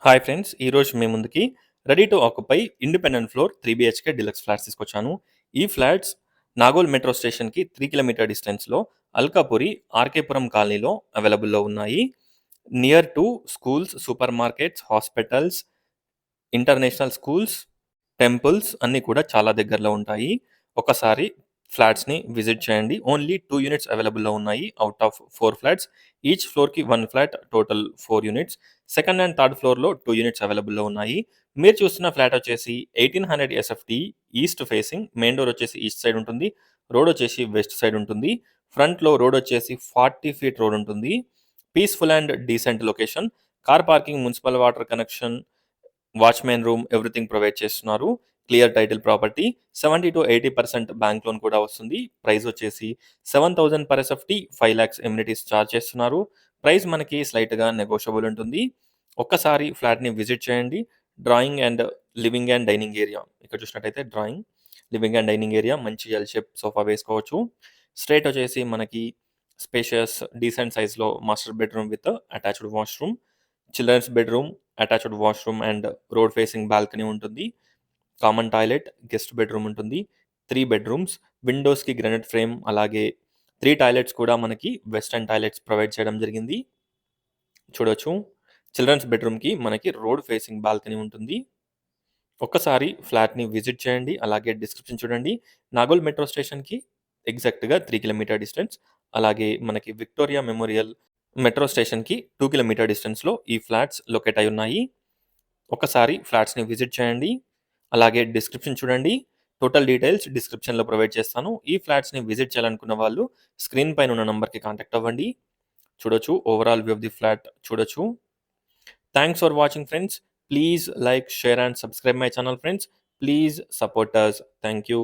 Hi friends! ఈరోజు మీ ముందుకి ready to occupy independent floor 3 BHK deluxe flats తీసుకొచ్చాను. ఈ ఫ్లాట్స్ నాగోల్ మెట్రో స్టేషన్‌కి 3 కిలోమీటర్ డిస్టెన్స్‌లో అల్కాపురి ఆర్‌కేపురం కాలనీలో అవైలబుల్‌లో ఉన్నాయి. Near to schools, super markets, hospitals, international schools, temples అన్నీ కూడా చాలా దగ్గరలో ఉంటాయి. ఒకసారి ఫ్లాట్స్‌ని విజిట్ చేయండి. ఓన్లీ 2 యూనిట్స్ అవైలబుల్‌లో ఉన్నాయి ఔట్ ఆఫ్ 4 ఫ్లాట్స్. ఈచ్ ఫ్లోర్‌కి 1 flat, total 4 units. Second and third ఫ్లోర్‌లో 2 యూనిట్స్ అవైలబుల్‌లో ఉన్నాయి. మీరు చూస్తున్న ఫ్లాట్ వచ్చేసి 1800 SFT east facing. Main door వచ్చేసి ఈస్ట్ సైడ్ ఉంటుంది. రోడ్ వచ్చేసి వెస్ట్ సైడ్ ఉంటుంది. ఫ్రంట్‌లో రోడ్ వచ్చేసి 40 ఫీట్ రోడ్ ఉంటుంది. Peaceful and decent location. Car parking, municipal water connection, watchmen room everything provide చేస్తున్నారు. Clear title property. 70-80% bank loan కూడా వస్తుంది. ప్రైస్ వచ్చేసి 7,000 per SFT, 5 lakhs amenities charge చేస్తున్నారు. ప్రైస్ మనకి స్లైట్‌గా నెగోషియబుల్ ఉంటుంది. ఒక్కసారి ఫ్లాట్‌ని విజిట్ చేయండి. Drawing and living and dining area. ఇక్కడ చూసినట్టయితే drawing, living and dining area, మంచి ఎల్ షేప్ సోఫా వేసుకోవచ్చు. స్ట్రెయిట్ వచ్చేసి మనకి స్పేషియస్ డీసెంట్ సైజ్‌లో master bedroom with attached washroom, children's bedroom, attached washroom and road facing balcony ఉంటుంది. Common toilet, guest bedroom ఉంటుంది. 3 bedrooms, విండోస్‌కి granite frame, అలాగే 3 toilets కూడా మనకి వెస్టర్న్ టాయిలెట్స్ ప్రొవైడ్ చేయడం జరిగింది. చూడొచ్చు. చిల్డ్రన్స్ బెడ్‌రూమ్‌కి మనకి రోడ్ ఫేసింగ్ బాల్కనీ ఉంటుంది. ఒక్కసారి ఫ్లాట్‌ని విజిట్ చేయండి. అలాగే డిస్క్రిప్షన్ చూడండి. నాగోల్ మెట్రో స్టేషన్‌కి ఎగ్జాక్ట్‌గా 3 కిలోమీటర్ డిస్టెన్స్. అలాగే మనకి విక్టోరియా మెమోరియల్ మెట్రో స్టేషన్‌కి 2 కిలోమీటర్ డిస్టెన్స్‌లో ఈ ఫ్లాట్స్ లొకేట్ అయి ఉన్నాయి. ఒకసారి ఫ్లాట్స్‌ని విజిట్ చేయండి. అలాగే డిస్క్రిప్షన్ చూడండి. టోటల్ డీటెయిల్స్ డిస్క్రిప్షన్‌లో ప్రొవైడ్ చేస్తాను. ఈ ఫ్లాట్స్‌ని విజిట్ చేయాలనుకున్న వాళ్ళు స్క్రీన్ పైన ఉన్న నంబర్‌కి కాంటాక్ట్ అవ్వండి. చూడొచ్చు. Overall view of the flat చూడొచ్చు. Thanks for watching friends. Please like, share and subscribe my channel friends. Please support us. Thank you.